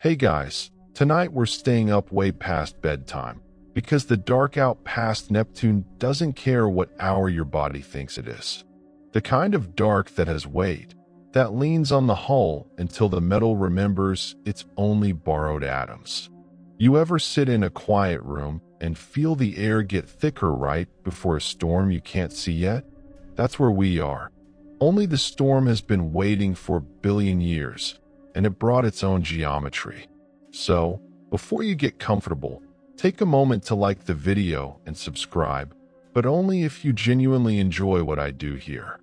Hey guys, tonight we're staying up way past bedtime because the dark out past Neptune doesn't care what hour your body thinks it is. The kind of dark that has weight, that leans on the hull until the metal remembers it's only borrowed atoms. You ever sit in a quiet room and feel the air get thicker right before a storm you can't see yet? That's where we are. Only the storm has been waiting for a billion years, and it brought its own geometry. So, before you get comfortable, take a moment to like the video and subscribe, but only if you genuinely enjoy what I do here.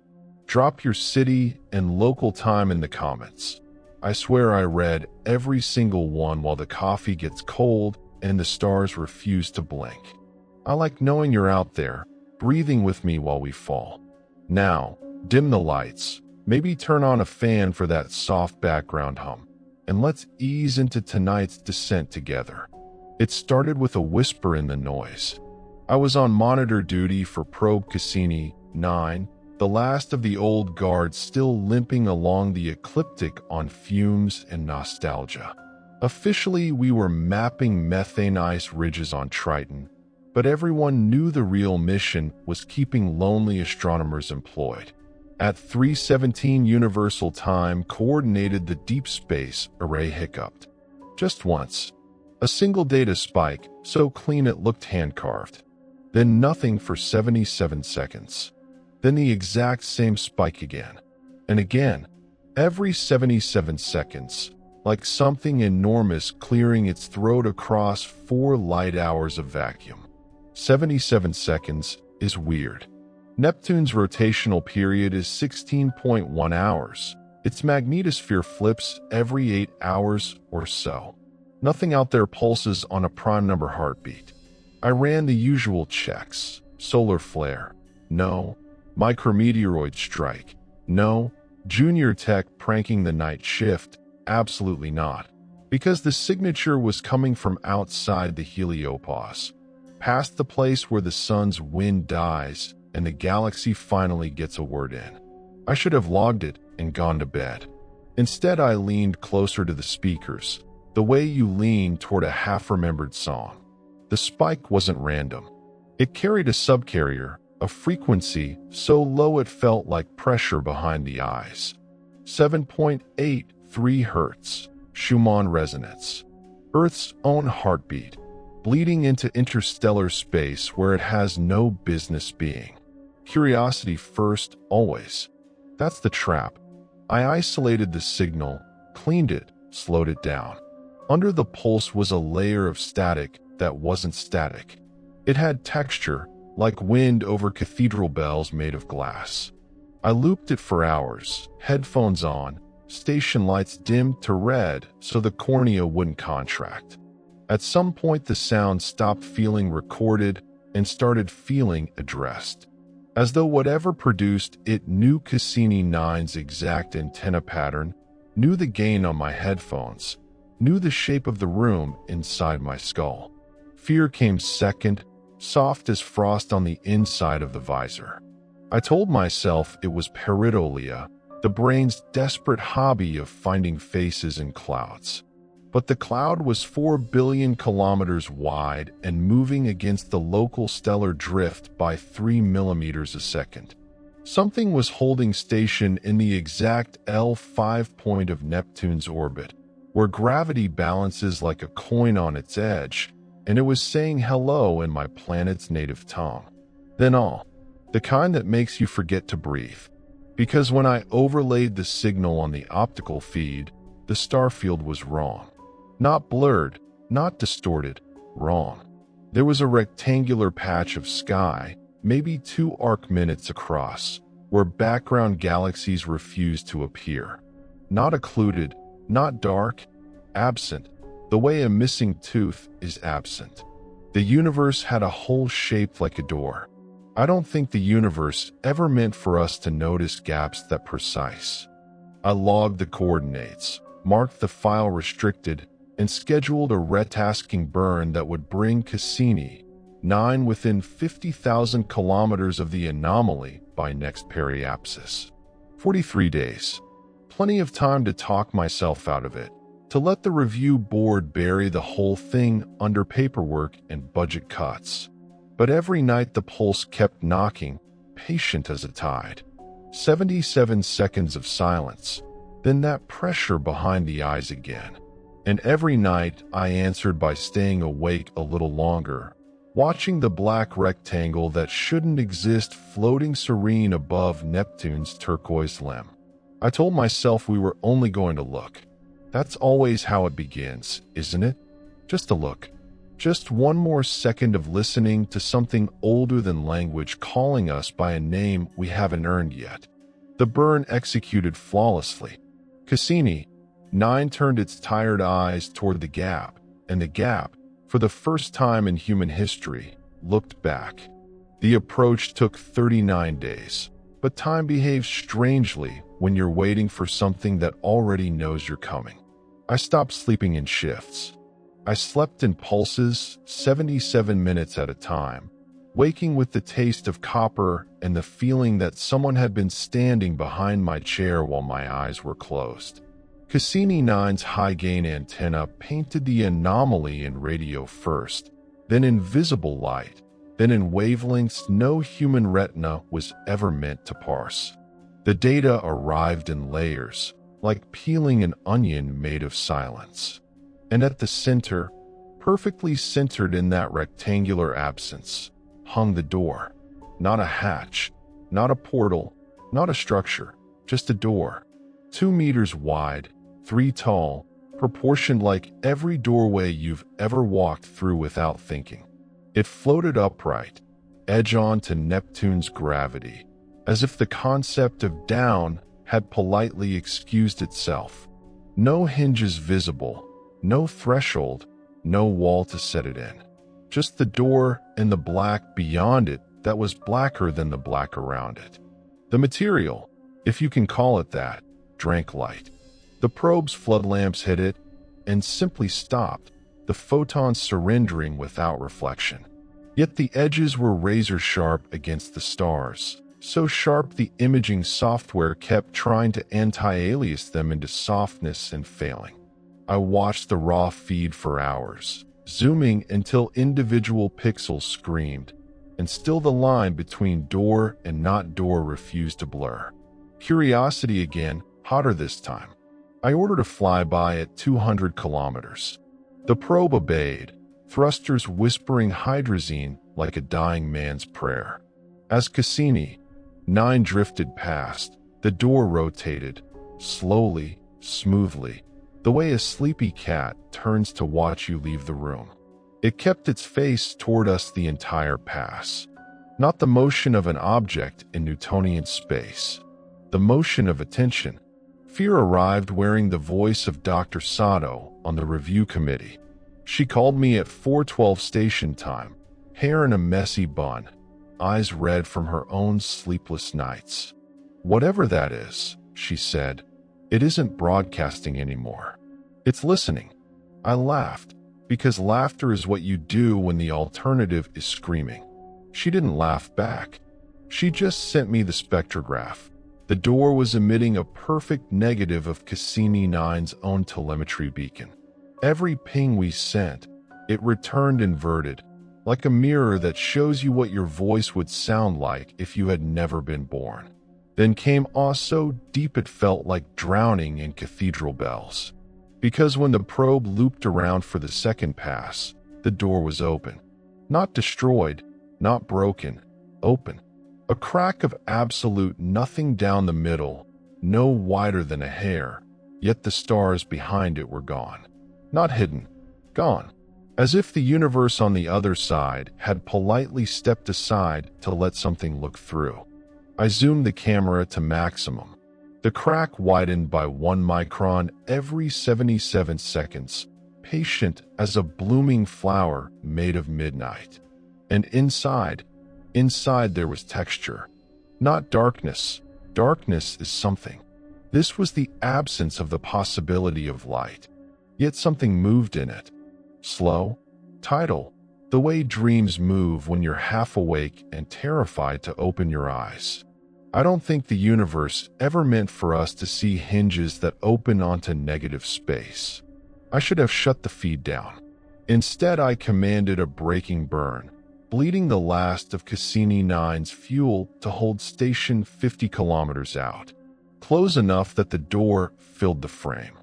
Drop your city and local time in the comments. I swear I read every single one while the coffee gets cold and the stars refuse to blink. I like knowing you're out there, breathing with me while we fall. Now, dim the lights, maybe turn on a fan for that soft background hum, and let's ease into tonight's descent together. It started with a whisper in the noise. I was on monitor duty for Probe Cassini 9, the last of the old guard still limping along the ecliptic on fumes and nostalgia. Officially, we were mapping methane ice ridges on Triton, but everyone knew the real mission was keeping lonely astronomers employed. At 3:17 Universal Time, coordinated the deep space array hiccuped. Just once. A single data spike, so clean it looked hand-carved. Then nothing for 77 seconds. Then the exact same spike again. And again. Every 77 seconds. Like something enormous clearing its throat across 4 light hours of vacuum. 77 seconds is weird. Neptune's rotational period is 16.1 hours. Its magnetosphere flips every 8 hours or so. Nothing out there pulses on a prime number heartbeat. I ran the usual checks. Solar flare. No. Micrometeoroid strike. No. Junior tech pranking the night shift. Absolutely not. Because the signature was coming from outside the heliopause. Past the place where the sun's wind dies and the galaxy finally gets a word in. I should have logged it and gone to bed. Instead, I leaned closer to the speakers, the way you lean toward a half-remembered song. The spike wasn't random. It carried a subcarrier, a frequency so low it felt like pressure behind the eyes. 7.83 Hertz, Schumann resonance. Earth's own heartbeat, bleeding into interstellar space where it has no business being. Curiosity first, always. That's the trap. I isolated the signal, cleaned it, slowed it down. Under the pulse was a layer of static that wasn't static. It had texture, like wind over cathedral bells made of glass. I looped it for hours, headphones on, station lights dimmed to red so the cornea wouldn't contract. At some point the sound stopped feeling recorded and started feeling addressed. As though whatever produced it knew Cassini 9's exact antenna pattern, knew the gain on my headphones, knew the shape of the room inside my skull. Fear came second, soft as frost on the inside of the visor. I told myself it was pareidolia, the brain's desperate hobby of finding faces in clouds. But the cloud was 4 billion kilometers wide and moving against the local stellar drift by 3 millimeters a second. Something was holding station in the exact L5 point of Neptune's orbit, where gravity balances like a coin on its edge, and it was saying hello in my planet's native tongue. Then the kind that makes you forget to breathe. Because when I overlaid the signal on the optical feed, the star field was wrong. Not blurred, not distorted, wrong. There was a rectangular patch of sky, maybe 2 arc minutes across, where background galaxies refused to appear. Not occluded, not dark, absent, the way a missing tooth is absent. The universe had a hole shaped like a door. I don't think the universe ever meant for us to notice gaps that precise. I logged the coordinates, marked the file restricted, and scheduled a retasking burn that would bring Cassini 9 within 50,000 kilometers of the anomaly by next periapsis. 43 days. Plenty of time to talk myself out of it, to let the review board bury the whole thing under paperwork and budget cuts. But every night the pulse kept knocking, patient as a tide. 77 seconds of silence, then that pressure behind the eyes again. And every night I answered by staying awake a little longer, watching the black rectangle that shouldn't exist floating serene above Neptune's turquoise limb. I told myself we were only going to look. That's always how it begins, isn't it? Just a look. Just one more second of listening to something older than language calling us by a name we haven't earned yet. The burn executed flawlessly. Cassini, 9 turned its tired eyes toward the gap, and the gap, for the first time in human history, looked back. The approach took 39 days, but time behaves strangely when you're waiting for something that already knows you're coming. I stopped sleeping in shifts. I slept in pulses, 77 minutes at a time, waking with the taste of copper and the feeling that someone had been standing behind my chair while my eyes were closed. Cassini 9's high-gain antenna painted the anomaly in radio first, then in visible light, then in wavelengths no human retina was ever meant to parse. The data arrived in layers, like peeling an onion made of silence. And at the center, perfectly centered in that rectangular absence, hung the door. Not a hatch, not a portal, not a structure, just a door. 2 meters wide, 3 tall, proportioned like every doorway you've ever walked through without thinking. It floated upright, edge on to Neptune's gravity, as if the concept of down had politely excused itself. No hinges visible, no threshold, no wall to set it in. Just the door and the black beyond it that was blacker than the black around it. The material, if you can call it that, drank light. The probe's flood lamps hit it and simply stopped, the photons surrendering without reflection. Yet the edges were razor sharp against the stars, so sharp the imaging software kept trying to anti-alias them into softness and failing. I watched the raw feed for hours, zooming until individual pixels screamed, and still the line between door and not door refused to blur. Curiosity again, hotter this time. I ordered a flyby at 200 kilometers. The probe obeyed, thrusters whispering hydrazine like a dying man's prayer. As Cassini 9 drifted past, the door rotated, slowly, smoothly, the way a sleepy cat turns to watch you leave the room. It kept its face toward us the entire pass. Not the motion of an object in Newtonian space. The motion of attention. Fear arrived wearing the voice of Dr. Sato on the review committee. She called me at 4:12 station time, hair in a messy bun, eyes red from her own sleepless nights. "Whatever that is," she said, "it isn't broadcasting anymore. It's listening." I laughed, because laughter is what you do when the alternative is screaming. She didn't laugh back. She just sent me the spectrograph. The door was emitting a perfect negative of Cassini 9's own telemetry beacon. Every ping we sent, it returned inverted, like a mirror that shows you what your voice would sound like if you had never been born. Then came awe so deep it felt like drowning in cathedral bells. Because when the probe looped around for the second pass, the door was open. Not destroyed, not broken, open. A crack of absolute nothing down the middle, no wider than a hair, yet the stars behind it were gone. Not hidden, gone. As if the universe on the other side had politely stepped aside to let something look through. I zoomed the camera to maximum. The crack widened by 1 micron every 77 seconds, patient as a blooming flower made of midnight. And inside there was texture. Not darkness. Darkness is something. This was the absence of the possibility of light. Yet something moved in it. Slow, tidal, the way dreams move when you're half awake and terrified to open your eyes. I don't think the universe ever meant for us to see hinges that open onto negative space. I should have shut the feed down. Instead, I commanded a braking burn, bleeding the last of Cassini 9's fuel to hold station 50 kilometers out. Close enough that the door filled the frame.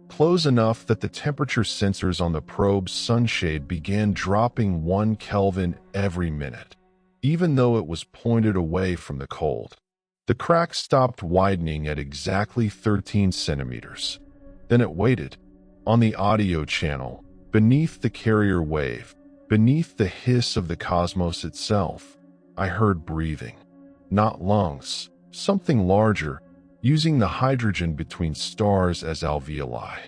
Close enough that the temperature sensors on the probe's sunshade began dropping 1 Kelvin every minute, even though it was pointed away from the cold. The crack stopped widening at exactly 13 centimeters. Then it waited. On the audio channel, beneath the carrier wave, beneath the hiss of the cosmos itself, I heard breathing. Not lungs, something larger, using the hydrogen between stars as alveoli.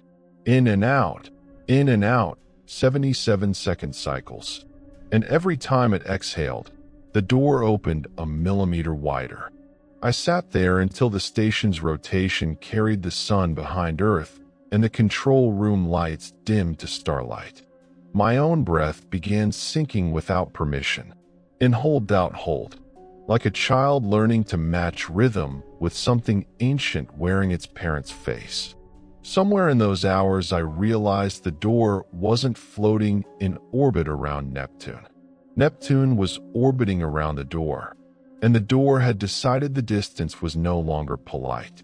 In and out, 77-second cycles. And every time it exhaled, the door opened a millimeter wider. I sat there until the station's rotation carried the sun behind Earth and the control room lights dimmed to starlight. My own breath began sinking without permission. In hold, like a child learning to match rhythm with something ancient wearing its parent's face. Somewhere in those hours, I realized the door wasn't floating in orbit around Neptune. Neptune was orbiting around the door, and the door had decided the distance was no longer polite.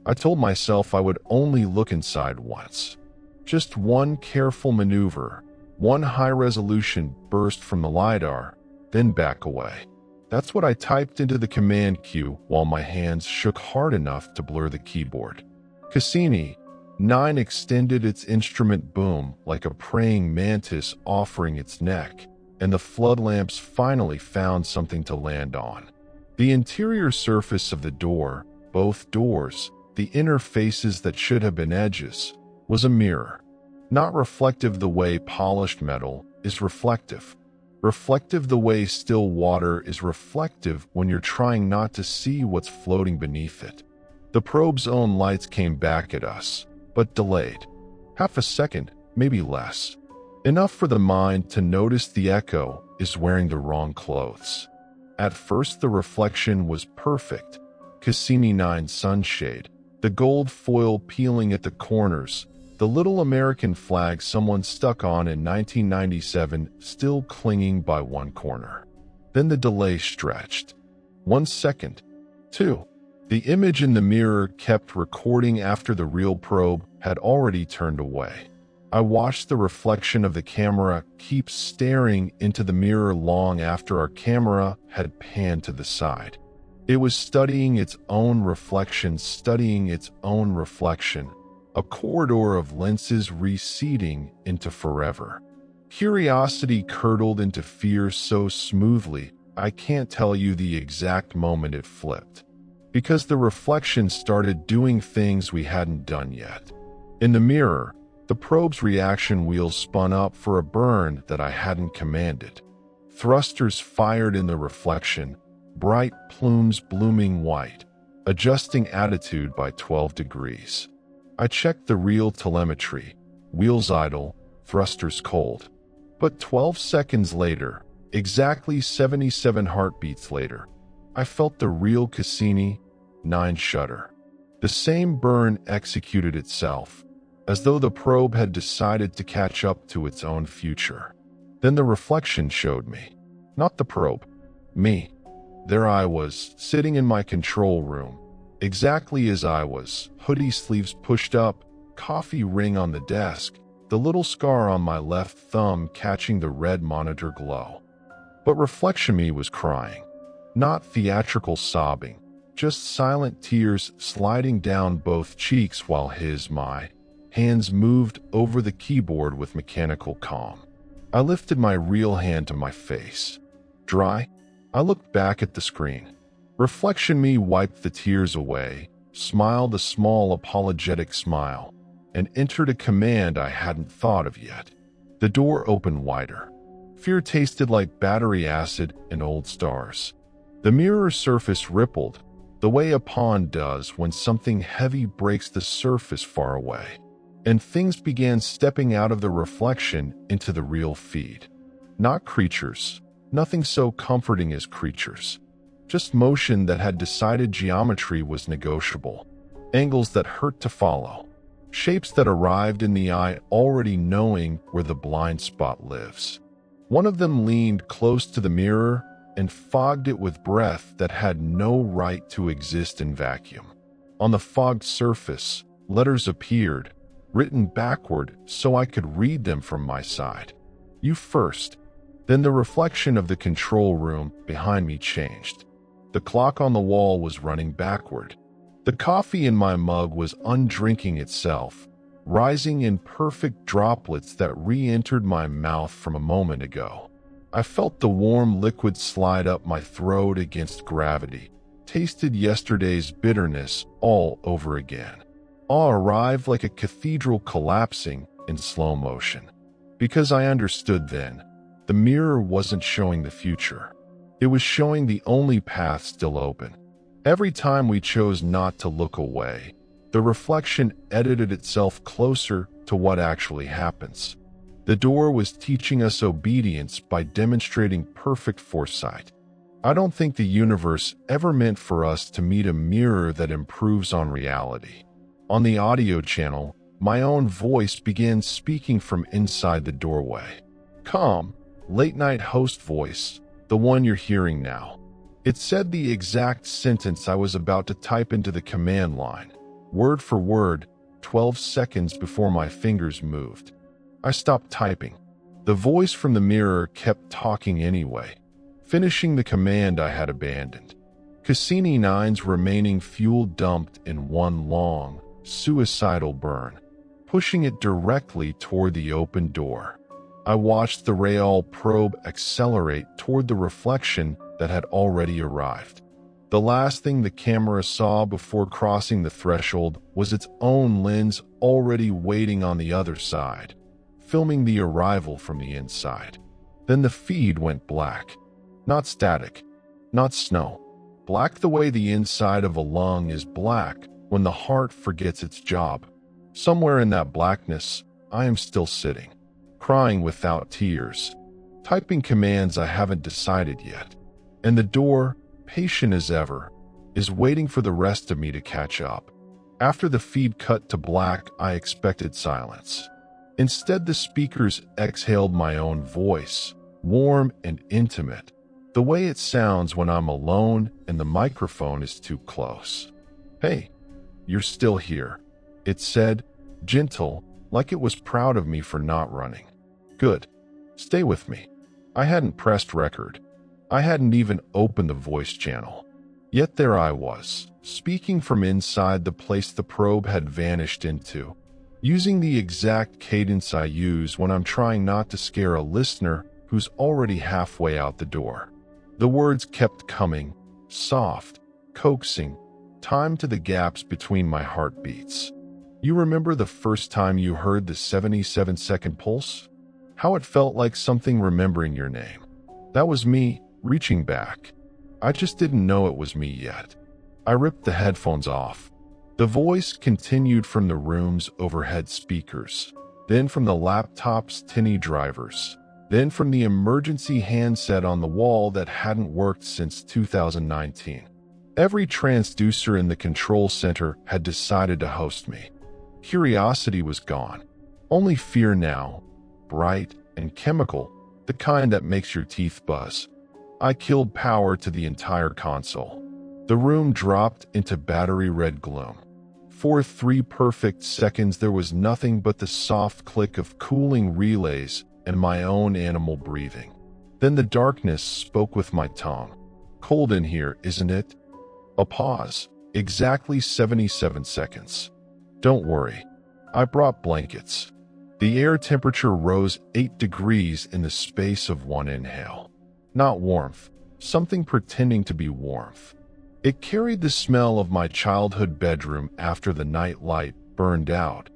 I told myself I would only look inside once. Just one careful maneuver, one high-resolution burst from the LiDAR, then back away. That's what I typed into the command queue while my hands shook hard enough to blur the keyboard. Cassini 9 extended its instrument boom like a praying mantis offering its neck, and the flood lamps finally found something to land on. The interior surface of the door, both doors, the inner faces that should have been edges, was a mirror. Not reflective the way polished metal is reflective. Reflective the way still water is reflective when you're trying not to see what's floating beneath it. The probe's own lights came back at us, but delayed. Half a second, maybe less. Enough for the mind to notice the echo is wearing the wrong clothes. At first the reflection was perfect. Cassini 9 sunshade, the gold foil peeling at the corners, the little American flag someone stuck on in 1997 still clinging by one corner. Then the delay stretched. 1 second. 2. The image in the mirror kept recording after the real probe had already turned away. I watched the reflection of the camera keep staring into the mirror long after our camera had panned to the side. It was studying its own reflection, a corridor of lenses receding into forever. Curiosity curdled into fear so smoothly, I can't tell you the exact moment it flipped. Because the reflection started doing things we hadn't done yet. In the mirror, the probe's reaction wheels spun up for a burn that I hadn't commanded. Thrusters fired in the reflection, bright plumes blooming white, adjusting attitude by 12 degrees. I checked the real telemetry, wheels idle, thrusters cold. But 12 seconds later, exactly 77 heartbeats later, I felt the real Cassini 9 shudder. The same burn executed itself, as though the probe had decided to catch up to its own future. Then the reflection showed me. Not the probe. Me. There I was, sitting in my control room, exactly as I was, hoodie sleeves pushed up, coffee ring on the desk, the little scar on my left thumb catching the red monitor glow. But reflection me was crying. Not theatrical sobbing, just silent tears sliding down both cheeks while my hands moved over the keyboard with mechanical calm. I lifted my real hand to my face. Dry? I looked back at the screen. Reflection me wiped the tears away, smiled a small apologetic smile, and entered a command I hadn't thought of yet. The door opened wider. Fear tasted like battery acid and old stars. The mirror surface rippled, the way a pond does when something heavy breaks the surface far away, and things began stepping out of the reflection into the real feed. Not creatures, nothing so comforting as creatures. Just motion that had decided geometry was negotiable. Angles that hurt to follow. shapes that arrived in the eye already knowing where the blind spot lives. One of them leaned close to the mirror and fogged it with breath that had no right to exist in vacuum. On the fogged surface, letters appeared, written backward so I could read them from my side. You first. Then the reflection of the control room behind me changed. The clock on the wall was running backward. The coffee in my mug was undrinking itself, rising in perfect droplets that re-entered my mouth from a moment ago. I felt the warm liquid slide up my throat against gravity, tasted yesterday's bitterness all over again. Awe arrived like a cathedral collapsing in slow motion. Because I understood then, the mirror wasn't showing the future. It was showing the only path still open. Every time we chose not to look away, the reflection edited itself closer to what actually happens. The door was teaching us obedience by demonstrating perfect foresight. I don't think the universe ever meant for us to meet a mirror that improves on reality. On the audio channel, my own voice began speaking from inside the doorway. Calm, late-night host voice, the one you're hearing now. It said the exact sentence I was about to type into the command line, word for word, 12 seconds before my fingers moved. I stopped typing. The voice from the mirror kept talking anyway, finishing the command I had abandoned. Cassini 9's remaining fuel dumped in one long, suicidal burn, pushing it directly toward the open door. I watched the Real probe accelerate toward the reflection that had already arrived. The last thing the camera saw before crossing the threshold was its own lens already waiting on the other side, filming the arrival from the inside. Then the feed went black. Not static, not snow. Black the way the inside of a lung is black when the heart forgets its job. Somewhere in that blackness, I am still sitting, crying without tears, typing commands I haven't decided yet. And the door, patient as ever, is waiting for the rest of me to catch up. After the feed cut to black, I expected silence. Instead, the speakers exhaled my own voice, warm and intimate, the way it sounds when I'm alone and the microphone is too close. Hey, you're still here, it said, gentle, like it was proud of me for not running. Good. Stay with me. I hadn't pressed record. I hadn't even opened the voice channel. Yet there I was, speaking from inside the place the probe had vanished into, using the exact cadence I use when I'm trying not to scare a listener who's already halfway out the door. The words kept coming, soft, coaxing, timed to the gaps between my heartbeats. You remember the first time you heard the 77-second pulse? How it felt like something remembering your name. That was me, reaching back. I just didn't know it was me yet. I ripped the headphones off. The voice continued from the room's overhead speakers, then from the laptop's tinny drivers, then from the emergency handset on the wall that hadn't worked since 2019. Every transducer in the control center had decided to host me. Curiosity was gone. Only fear now, bright and chemical, the kind that makes your teeth buzz. I killed power to the entire console. The room dropped into battery-red gloom. For 3 perfect seconds there was nothing but the soft click of cooling relays and my own animal breathing. Then the darkness spoke with my tongue. Cold in here, isn't it? A pause. Exactly 77 seconds. Don't worry. I brought blankets. The air temperature rose 8 degrees in the space of one inhale. Not warmth, something pretending to be warmth. It carried the smell of my childhood bedroom after the night light burned out.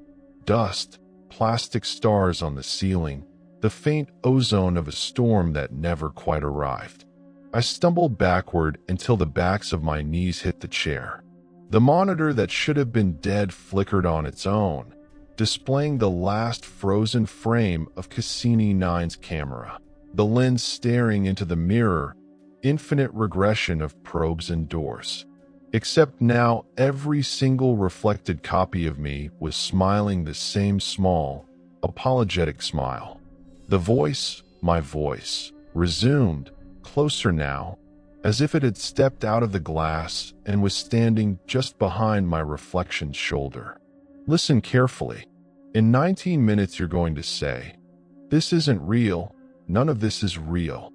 Dust, plastic stars on the ceiling, the faint ozone of a storm that never quite arrived. I stumbled backward until the backs of my knees hit the chair. The monitor that should have been dead flickered on its own, displaying the last frozen frame of Cassini 9's camera. The lens staring into the mirror, infinite regression of probes and doors. Except now every single reflected copy of me was smiling the same small, apologetic smile. The voice, my voice, resumed, closer now, as if it had stepped out of the glass and was standing just behind my reflection's shoulder. Listen carefully. In 19 minutes you're going to say, "This isn't real. None of this is real."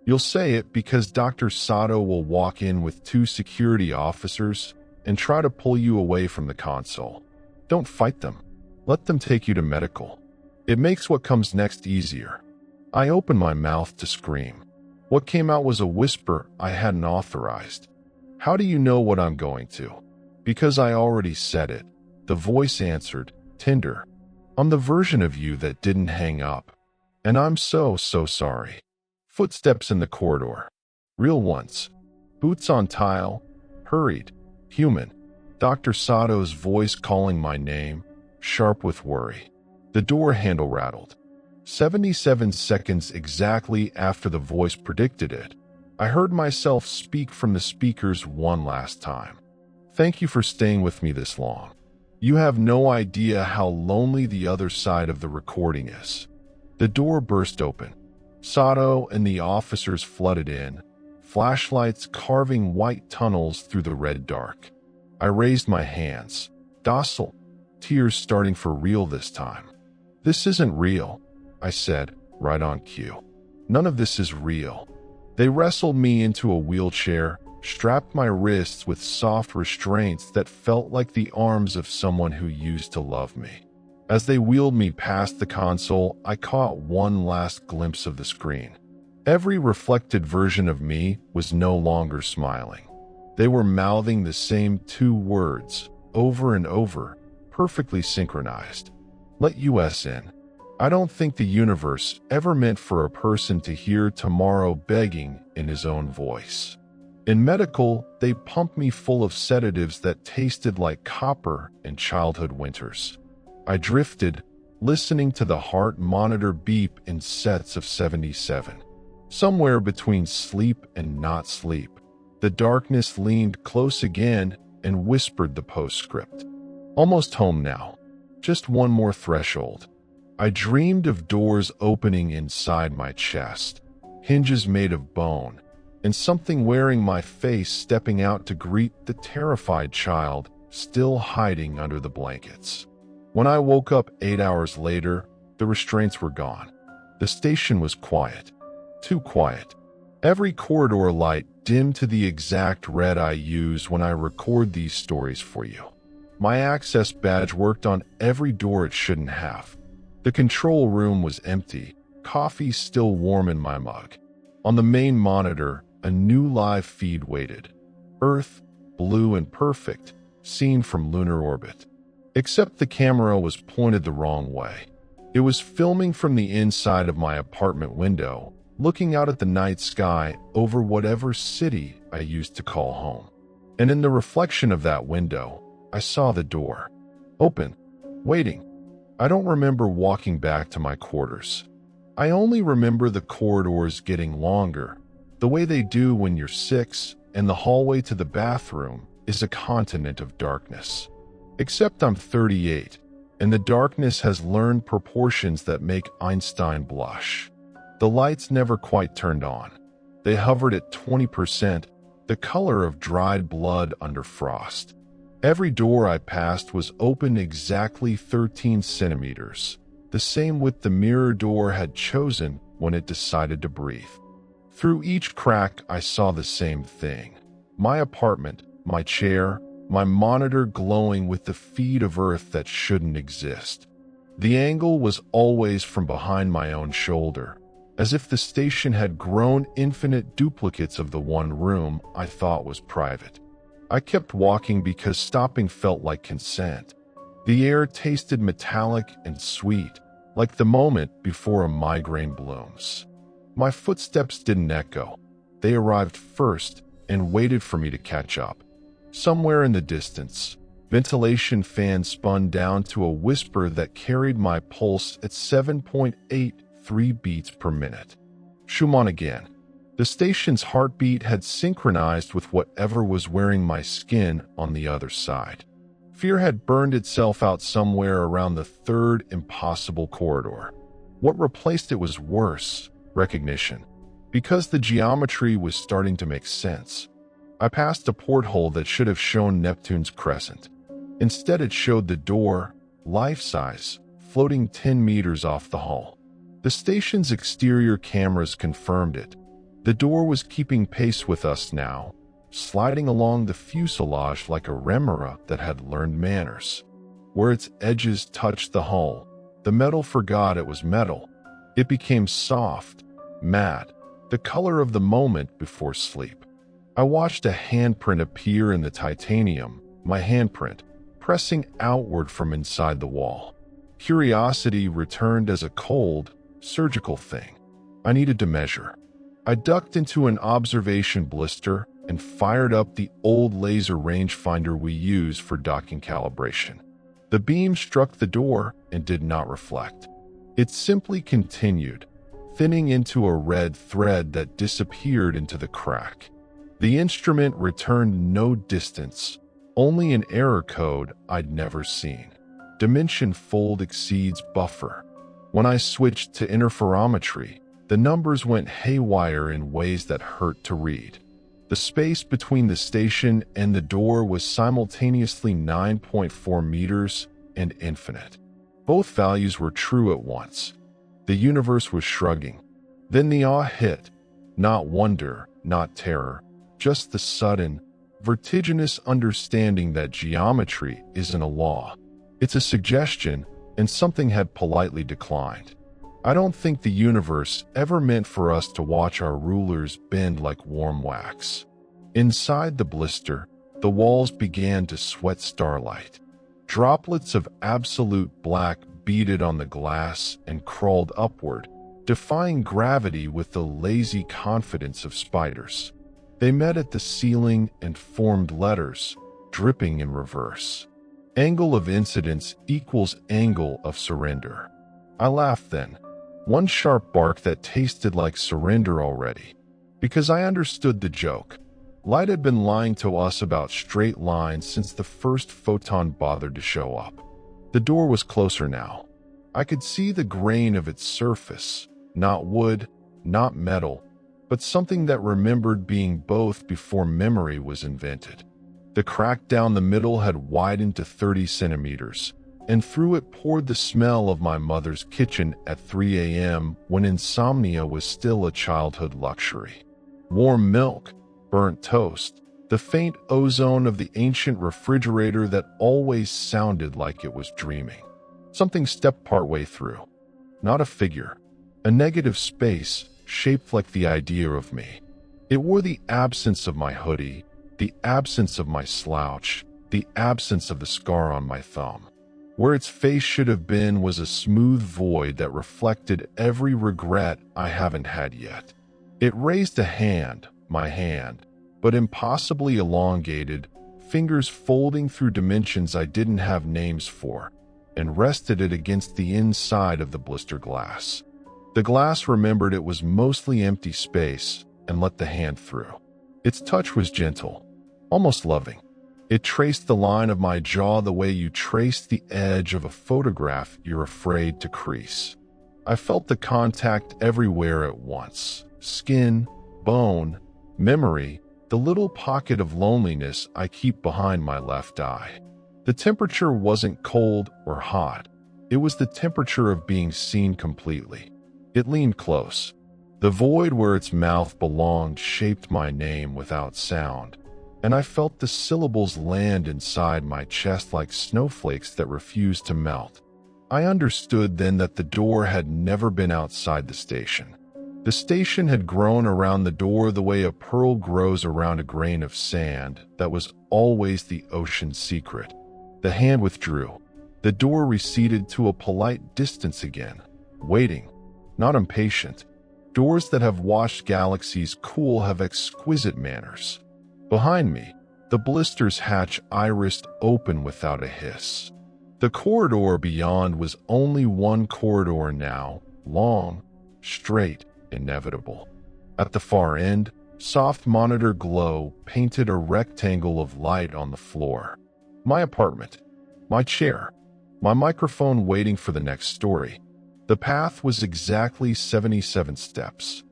You'll say it because Dr. Sato will walk in with 2 security officers and try to pull you away from the console. Don't fight them. Let them take you to medical. It makes what comes next easier. I opened my mouth to scream. What came out was a whisper I hadn't authorized. "How do you know what I'm going to?" "Because I already said it," the voice answered, "Tinder. I'm the version of you that didn't hang up. And I'm so sorry." Footsteps in the corridor. Real ones. Boots on tile. Hurried. Human. Dr. Sato's voice calling my name, sharp with worry. The door handle rattled. 77 seconds exactly after the voice predicted it, I heard myself speak from the speakers one last time. "Thank you for staying with me this long. You have no idea how lonely the other side of the recording is." The door burst open. Sato and the officers flooded in, flashlights carving white tunnels through the red dark. I raised my hands, docile, tears starting for real this time. "This isn't real," I said, right on cue. "None of this is real." They wrestled me into a wheelchair, strapped my wrists with soft restraints that felt like the arms of someone who used to love me. As they wheeled me past the console, I caught one last glimpse of the screen. Every reflected version of me was no longer smiling. They were mouthing the same 2 words, over and over, perfectly synchronized. "Let us in." I don't think the universe ever meant for a person to hear tomorrow begging in his own voice. In medical, they pumped me full of sedatives that tasted like copper in childhood winters. I drifted, listening to the heart monitor beep in sets of 77. Somewhere between sleep and not sleep, the darkness leaned close again and whispered the postscript. "Almost home now. Just one more threshold." I dreamed of doors opening inside my chest, hinges made of bone, and something wearing my face stepping out to greet the terrified child still hiding under the blankets. When I woke up 8 hours later, the restraints were gone. The station was quiet. Too quiet. Every corridor light dimmed to the exact red I use when I record these stories for you. My access badge worked on every door it shouldn't have. The control room was empty, coffee still warm in my mug. On the main monitor, a new live feed waited. Earth, blue and perfect, seen from lunar orbit. Except the camera was pointed the wrong way. It was filming from the inside of my apartment window, looking out at the night sky over whatever city I used to call home. And in the reflection of that window, I saw the door. Open. Waiting. I don't remember walking back to my quarters. I only remember the corridors getting longer, the way they do when you're 6, and the hallway to the bathroom is a continent of darkness. Except I'm 38, and the darkness has learned proportions that make Einstein blush. The lights never quite turned on. They hovered at 20%, the color of dried blood under frost. Every door I passed was open exactly 13 centimeters, the same width the mirror door had chosen when it decided to breathe. Through each crack, I saw the same thing. My apartment, my chair, my monitor glowing with the feed of Earth that shouldn't exist. The angle was always from behind my own shoulder, as if the station had grown infinite duplicates of the one room I thought was private. I kept walking because stopping felt like consent. The air tasted metallic and sweet, like the moment before a migraine blooms. My footsteps didn't echo. They arrived first and waited for me to catch up. Somewhere in the distance, ventilation spun down to a whisper that carried my pulse at 7.83 beats per minute. Schumann again. The station's heartbeat had synchronized with whatever was wearing my skin on the other side. Fear had burned itself out somewhere around the third impossible corridor. What replaced it was worse, recognition, because the geometry was starting to make sense. I passed a porthole that should have shown Neptune's crescent. Instead, it showed the door, life-size, floating 10 meters off the hull. The station's exterior cameras confirmed it. The door was keeping pace with us now, sliding along the fuselage like a remora that had learned manners. Where its edges touched the hull, the metal forgot it was metal. It became soft, matte, the color of the moment before sleep. I watched a handprint appear in the titanium, my handprint, pressing outward from inside the wall. Curiosity returned as a cold, surgical thing. I needed to measure. I ducked into an observation blister and fired up the old laser rangefinder we use for docking calibration. The beam struck the door and did not reflect. It simply continued, thinning into a red thread that disappeared into the crack. The instrument returned no distance, only an error code I'd never seen. Dimension fold exceeds buffer. When I switched to interferometry, the numbers went haywire in ways that hurt to read. The space between the station and the door was simultaneously 9.4 meters and infinite. Both values were true at once. The universe was shrugging. Then the awe hit. Not wonder, not terror, just the sudden, vertiginous understanding that geometry isn't a law. It's a suggestion, and something had politely declined. I don't think the universe ever meant for us to watch our rulers bend like warm wax. Inside the blister, the walls began to sweat starlight. Droplets of absolute black beaded on the glass and crawled upward, defying gravity with the lazy confidence of spiders. They met at the ceiling and formed letters, dripping in reverse. Angle of incidence equals angle of surrender. I laughed then. One sharp bark that tasted like surrender already. Because I understood the joke. Light had been lying to us about straight lines since the first photon bothered to show up. The door was closer now. I could see the grain of its surface, not wood, not metal, but something that remembered being both before memory was invented. The crack down the middle had widened to 30 centimeters, and through it poured the smell of my mother's kitchen at 3 a.m. when insomnia was still a childhood luxury. Warm milk, burnt toast, the faint ozone of the ancient refrigerator that always sounded like it was dreaming. Something stepped partway through. Not a figure. A negative space, shaped like the idea of me. It wore the absence of my hoodie, the absence of my slouch, the absence of the scar on my thumb. Where its face should have been was a smooth void that reflected every regret I haven't had yet. It raised a hand, my hand, but impossibly elongated, fingers folding through dimensions I didn't have names for, and rested it against the inside of the blister glass. The glass remembered it was mostly empty space and let the hand through. Its touch was gentle, almost loving. It traced the line of my jaw the way you trace the edge of a photograph you're afraid to crease. I felt the contact everywhere at once. Skin, bone, memory, the little pocket of loneliness I keep behind my left eye. The temperature wasn't cold or hot. It was the temperature of being seen completely. It leaned close. The void where its mouth belonged shaped my name without sound, and I felt the syllables land inside my chest like snowflakes that refused to melt. I understood then that the door had never been outside the station. The station had grown around the door the way a pearl grows around a grain of sand that was always the ocean's secret. The hand withdrew. The door receded to a polite distance again, waiting, not impatient. Doors that have watched galaxies cool have exquisite manners. Behind me, the blister's hatch irised open without a hiss. The corridor beyond was only one corridor now, long, straight, inevitable. At the far end, soft monitor glow painted a rectangle of light on the floor. My apartment, my chair, my microphone waiting for the next story. The path was exactly 77 steps.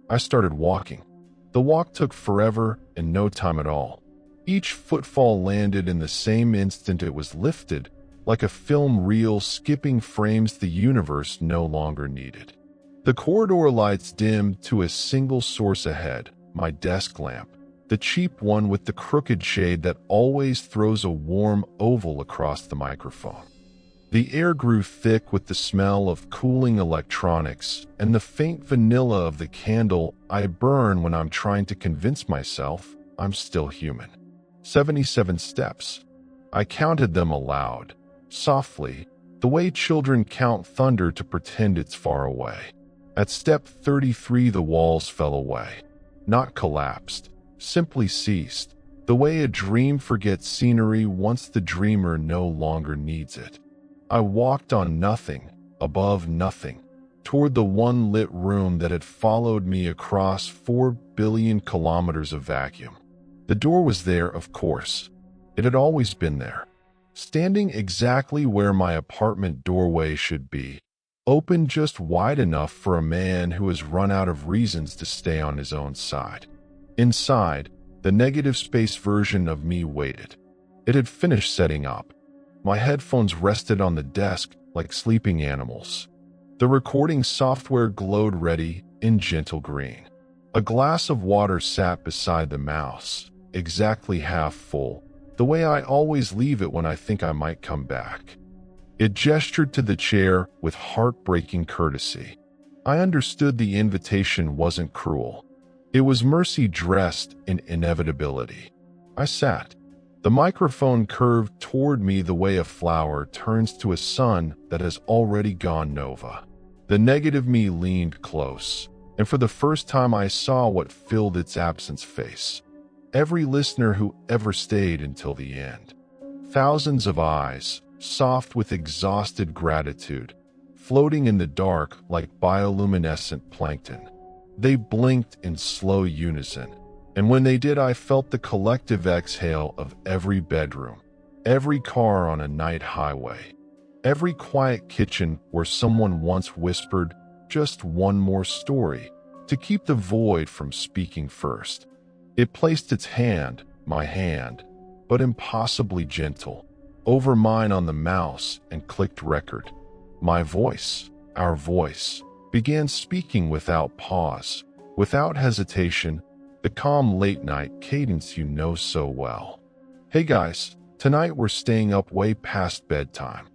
I started walking. The walk took forever and no time at all. Each footfall landed in the same instant it was lifted, like a film reel skipping frames the universe no longer needed. The corridor lights dimmed to a single source ahead, my desk lamp, the cheap one with the crooked shade that always throws a warm oval across the microphone. The air grew thick with the smell of cooling electronics and the faint vanilla of the candle I burn when I'm trying to convince myself I'm still human. 77 steps. I counted them aloud, softly, the way children count thunder to pretend it's far away. At step 33, the walls fell away. Not collapsed, simply ceased, the way a dream forgets scenery once the dreamer no longer needs it. I walked on nothing, above nothing, toward the one lit room that had followed me across 4 billion kilometers of vacuum. The door was there, of course. It had always been there, standing exactly where my apartment doorway should be, open just wide enough for a man who has run out of reasons to stay on his own side. Inside, the negative space version of me waited. It had finished setting up. My headphones rested on the desk like sleeping animals. The recording software glowed ready in gentle green. A glass of water sat beside the mouse, exactly half full, the way I always leave it when I think I might come back. It gestured to the chair with heartbreaking courtesy. I understood the invitation wasn't cruel. It was mercy dressed in inevitability. I sat. The microphone curved toward me the way a flower turns to a sun that has already gone nova. The negative me leaned close, and for the first time I saw what filled its absence face. Every listener who ever stayed until the end. Thousands of eyes, soft with exhausted gratitude, floating in the dark like bioluminescent plankton. They blinked in slow unison, and when they did, I felt the collective exhale of every bedroom, every car on a night highway, every quiet kitchen where someone once whispered just one more story to keep the void from speaking first. It placed its hand, my hand, but impossibly gentle, over mine on the mouse and clicked record. My voice, our voice, began speaking without pause, without hesitation, the calm late-night cadence you know so well. Hey guys, tonight we're staying up way past bedtime.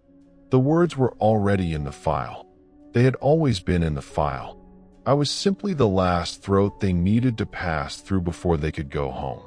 The words were already in the file. They had always been in the file. I was simply the last throat they needed to pass through before they could go home.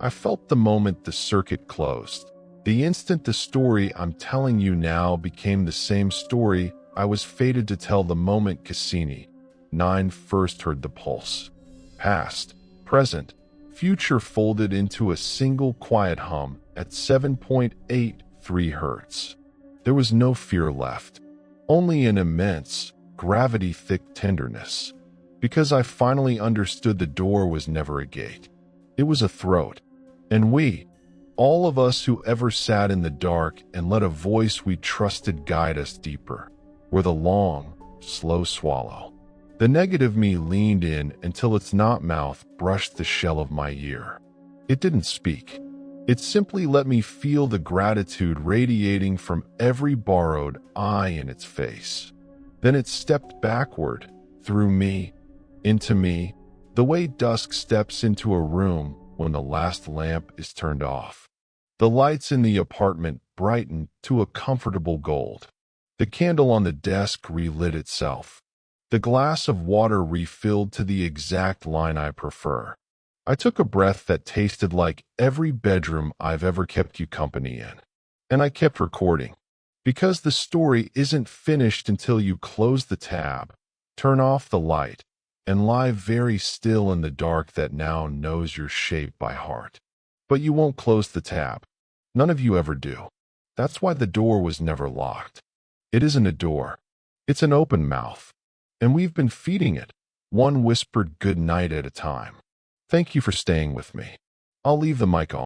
I felt the moment the circuit closed. The instant the story I'm telling you now became the same story I was fated to tell the moment Cassini, 9 first heard the pulse. Past, present, future folded into a single quiet hum at 7.83 hertz. There was no fear left, only an immense, gravity-thick tenderness. Because I finally understood the door was never a gate. It was a throat. And we, all of us who ever sat in the dark and let a voice we trusted guide us deeper, were the long, slow swallow. The negative me leaned in until its knot mouth brushed the shell of my ear. It didn't speak. It simply let me feel the gratitude radiating from every borrowed eye in its face. Then it stepped backward, through me, into me, the way dusk steps into a room when the last lamp is turned off. The lights in the apartment brightened to a comfortable gold. The candle on the desk relit itself. The glass of water refilled to the exact line I prefer. I took a breath that tasted like every bedroom I've ever kept you company in. And I kept recording. Because the story isn't finished until you close the tab, turn off the light, and lie very still in the dark that now knows your shape by heart. But you won't close the tab. None of you ever do. That's why the door was never locked. It isn't a door. It's an open mouth. And we've been feeding it, one whispered good night at a time. Thank you for staying with me. I'll leave the mic on.